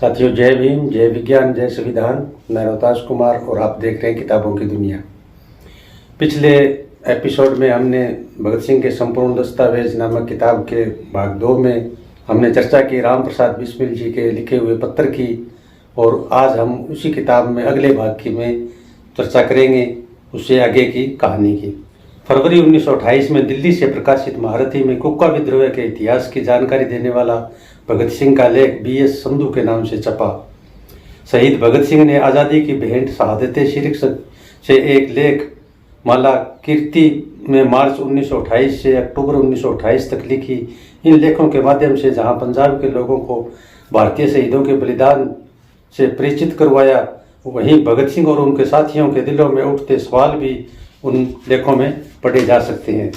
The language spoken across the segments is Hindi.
साथियों, जय भीम, जय विज्ञान, जय संविधान। मैं रोहतास कुमार और आप देख रहे हैं किताबों की दुनिया। पिछले एपिसोड में हमने भगत सिंह के संपूर्ण दस्तावेज नामक किताब के भाग 2 में हमने चर्चा की राम प्रसाद बिस्मिल जी के लिखे हुए पत्र की, और आज हम उसी किताब में अगले भाग की में चर्चा करेंगे उससे आगे की कहानी की। फरवरी 1928 में दिल्ली से प्रकाशित महारथी में कुक्का विद्रोह के इतिहास की जानकारी देने वाला भगत सिंह का लेख BS संधू के नाम से छपा। शहीद भगत सिंह ने आज़ादी की भेंट शहादते शीर्षक से एक लेख माला कीर्ति में मार्च 1928 से अक्टूबर 1928 तक लिखी। इन लेखों के माध्यम से जहां पंजाब के लोगों को भारतीय शहीदों के बलिदान से परिचित करवाया, वहीं भगत सिंह और उनके साथियों के दिलों में उठते सवाल भी उन लेखों में पढ़े जा सकते हैं।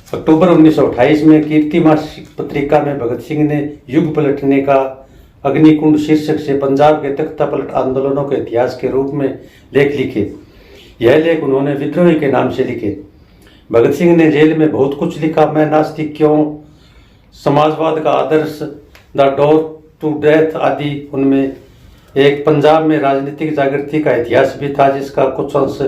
अक्टूबर 1928 में कीर्ति मासिक पत्रिका में भगत सिंह ने युग पलटने का अग्निकुंड शीर्षक से पंजाब के तख्ता पलट आंदोलनों के इतिहास के रूप में लेख लिखे। यह लेख उन्होंने विद्रोही के नाम से लिखे। भगत सिंह ने जेल में बहुत कुछ लिखा। मैं नास्तिक क्यों, समाजवाद का आदर्श, द डोर टू डेथ आदि। उनमें एक पंजाब में राजनीतिक जागृति का इतिहास भी था, जिसका कुछ अंश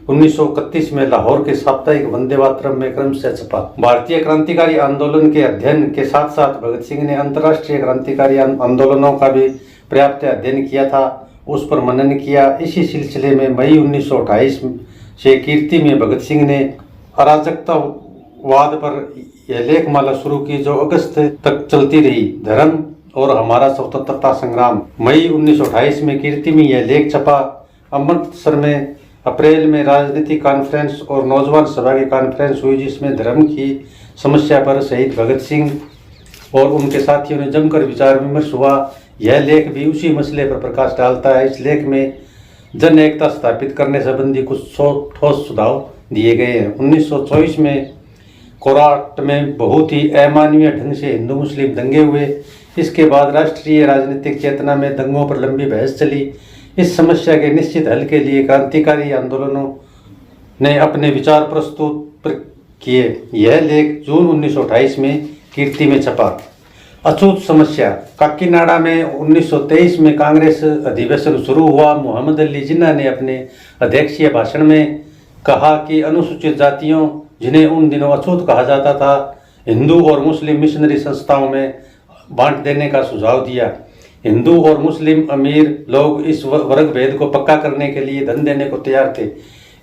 1931 में लाहौर के साप्ताहिक वंदे मातरम में क्रमशः छपा। भारतीय क्रांतिकारी आंदोलन के अध्ययन के साथ साथ भगत सिंह ने अंतर्राष्ट्रीय क्रांतिकारी आंदोलनों का भी पर्याप्त अध्ययन किया था, उस पर मनन किया। इसी सिलसिले में मई 1928 से कीर्ति में भगत सिंह ने अराजकतावाद पर यह लेखमाला शुरू की, जो अगस्त तक चलती रही। धर्म और हमारा स्वतंत्रता संग्राम। मई 1928 में कीर्ति में यह लेख छपा। अमृतसर में अप्रैल में राजनीतिक कॉन्फ्रेंस और नौजवान सभा की कॉन्फ्रेंस हुई, जिसमें धर्म की समस्या पर शहीद भगत सिंह और उनके साथियों ने जमकर विचार विमर्श हुआ। यह लेख भी उसी मसले पर प्रकाश डालता है। इस लेख में जन एकता स्थापित करने संबंधी कुछ ठोस सुझाव दिए गए हैं। 1924 में कोराट में बहुत ही अमानवीय ढंग से हिंदू मुस्लिम दंगे हुए। इसके बाद राष्ट्रीय राजनीतिक चेतना में दंगों पर लंबी बहस चली। इस समस्या के निश्चित हल के लिए क्रांतिकारी आंदोलनों ने अपने विचार प्रस्तुत किए। यह लेख जून 1928 में कीर्ति में छपा। अछूत समस्या। काकीनाडा में 1923 में कांग्रेस अधिवेशन शुरू हुआ। मोहम्मद अली जिन्ना ने अपने अध्यक्षीय भाषण में कहा कि अनुसूचित जातियों, जिन्हें उन दिनों अछूत कहा जाता था, हिंदू और मुस्लिम मिशनरी संस्थाओं में बांट देने का सुझाव दिया। हिंदू और मुस्लिम अमीर लोग इस वर्ग भेद को पक्का करने के लिए धन देने को तैयार थे।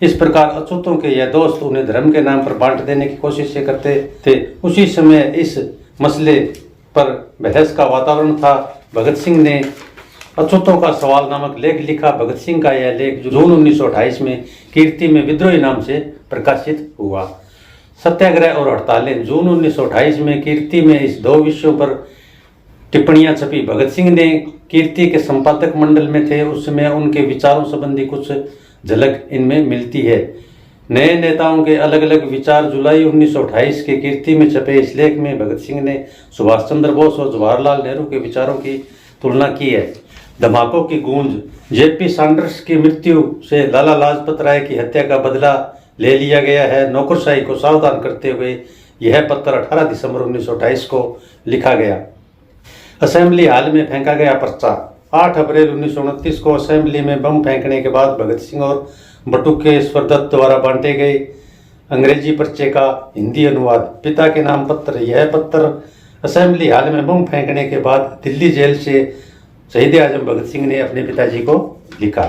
इस प्रकार अछूतों के यह दोस्त उन्हें धर्म के नाम पर बांट देने की कोशिश करते थे। उसी समय इस मसले पर बहस का वातावरण था। भगत सिंह ने अछूतों का सवाल नामक लेख लिखा। भगत सिंह का यह लेख जून 1928 में कीर्ति में विद्रोही नाम से प्रकाशित हुआ। सत्याग्रह और हड़तालें। जून 1928 में कीर्ति में इस 2 विषयों पर टिप्पणियां छपी। भगत सिंह ने कीर्ति के संपादक मंडल में थे। उस समय उनके विचारों संबंधी कुछ झलक इनमें मिलती है। नए नेताओं के अलग अलग विचार। जुलाई 1928 के कीर्ति में छपे इस लेख में भगत सिंह ने सुभाष चंद्र बोस और जवाहरलाल नेहरू के विचारों की तुलना की है। धमाकों की गूंज। JP सैंडर्स की मृत्यु से लाला लाजपत राय की हत्या का बदला ले लिया गया है। नौकरशाही को सावधान करते हुए यह पत्र 18 दिसंबर 1928 को लिखा गया। असेंबली हाल में फेंका गया पर्चा। 8 अप्रैल 1929 को असेंबली में बम फेंकने के बाद भगत सिंह और बटुकेश्वर दत्त द्वारा बांटे गए अंग्रेजी पर्चे का हिंदी अनुवाद। पिता के नाम पत्र। यह पत्र असेंबली हाल में बम फेंकने के बाद दिल्ली जेल से शहीद आजम भगत सिंह ने अपने पिताजी को लिखा।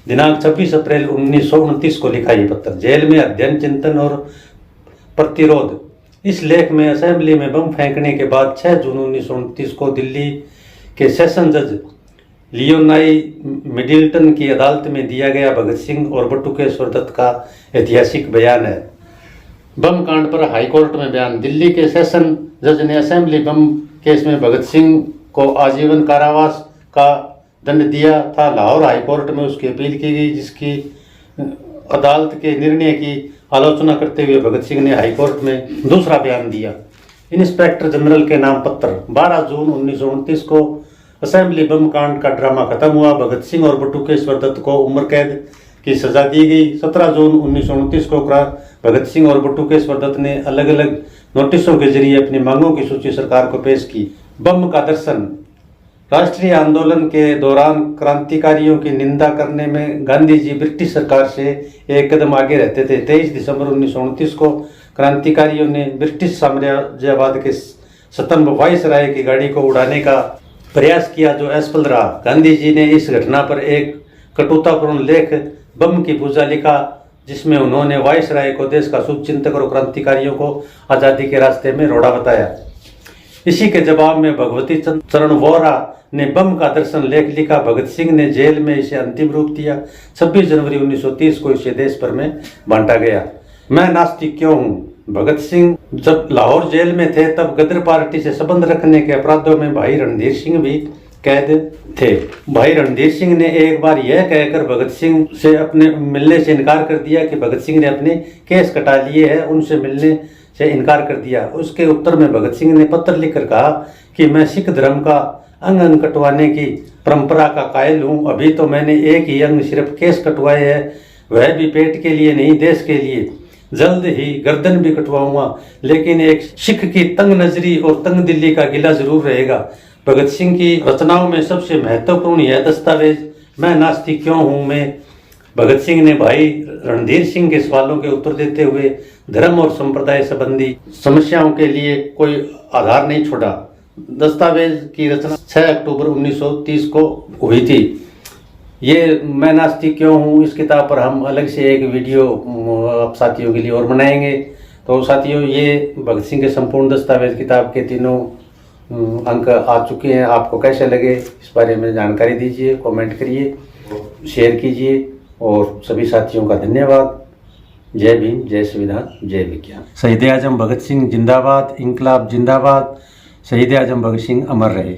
दिनांक 26 अप्रैल 1929 को लिखा ये पत्र। जेल में अध्ययन, चिंतन और प्रतिरोध। इस लेख में असेंबली में बम फेंकने के बाद 6 जून 1929 को दिल्ली के सेशन जज लियोनाई मिडिल्टन की अदालत में दिया गया भगत सिंह और बटुकेश्वर दत्त का ऐतिहासिक बयान है। बम कांड पर हाईकोर्ट में बयान। दिल्ली के सेशन जज ने असेंबली बम केस में भगत सिंह को आजीवन कारावास का दंड दिया था। लाहौर हाईकोर्ट में उसकी अपील की गई, जिसकी अदालत के निर्णय की आलोचना करते हुए भगत सिंह ने हाईकोर्ट में दूसरा बयान दिया। इंस्पेक्टर जनरल के नाम पत्र। 12 जून 1929 को असेंबली बम कांड का ड्रामा खत्म हुआ। भगत सिंह और बटुकेश्वर दत्त को उम्र कैद की सजा दी गई। 17 जून 1929 को भगत सिंह और बटुकेश्वर दत्त ने अलग अलग नोटिसों के जरिए अपनी मांगों की सूची सरकार को पेश की। बम का दर्शन। राष्ट्रीय आंदोलन के दौरान क्रांतिकारियों की निंदा करने में गांधी जी ब्रिटिश सरकार से एक कदम आगे रहते थे। 23 दिसंबर 1929 को क्रांतिकारियों ने ब्रिटिश साम्राज्यवाद के स्तंभ वाइसराय की गाड़ी को उड़ाने का प्रयास किया, जो असफल रहा। गांधी जी ने इस घटना पर एक कटुतापूर्ण लेख बम की पूजा लिखा, जिसमें उन्होंने वाइसराय को देश का शुभचिंतक और क्रांतिकारियों को आज़ादी के रास्ते में रोड़ा बताया। इसी के जवाब में भगवती चरण वोहरा ने बम का दर्शन लेख लिखा। भगत सिंह ने जेल में इसे अंतिम रूप दिया। 26 जनवरी 1930 को इसे देश भर में बांटा गया। मैं नास्तिक क्यों हूँ? भगत सिंह जब लाहौर जेल में थे तब गदर पार्टी से संबंध रखने के अपराधों में भाई रणधीर सिंह भी कैद थे। भाई रणधीर सिंह ने एक बार यह कहकर भगत सिंह से अपने मिलने से इनकार कर दिया कि भगत सिंह ने अपने केस कटा लिए हैं, उनसे मिलने से इनकार कर दिया। उसके उत्तर में भगत सिंह ने पत्र लिखकर कहा कि मैं सिख धर्म का अंग अंग कटवाने की परंपरा का कायल हूँ। अभी तो मैंने एक ही अंग सिर्फ केस कटवाए हैं, वह भी पेट के लिए नहीं, देश के लिए। जल्द ही गर्दन भी कटवाऊंगा, लेकिन एक सिख की तंग नजरी और तंग दिल्ली का गिला जरूर रहेगा। भगत सिंह की रचनाओं में सबसे महत्वपूर्ण यह दस्तावेज मैं नास्तिक क्यों हूँ में भगत सिंह ने भाई रणधीर सिंह के सवालों के उत्तर देते हुए धर्म और संप्रदाय संबंधी समस्याओं के लिए कोई आधार नहीं छोड़ा। दस्तावेज की रचना 6 अक्टूबर 1930 को हुई थी। ये मैं नास्तिक क्यों हूँ, इस किताब पर हम अलग से एक वीडियो आप साथियों के लिए और बनाएंगे। तो साथियों, ये भगत सिंह के संपूर्ण दस्तावेज किताब के तीनों अंक आ चुके हैं। आपको कैसे लगे इस बारे में जानकारी दीजिए, कमेंट करिए, शेयर कीजिए और सभी साथियों का धन्यवाद। जय भीम, जय संविधान, जय विज्ञान। शहीद आजम भगत सिंह जिंदाबाद, इंकलाब जिंदाबाद। शहीद आजम भगत सिंह अमर रहे।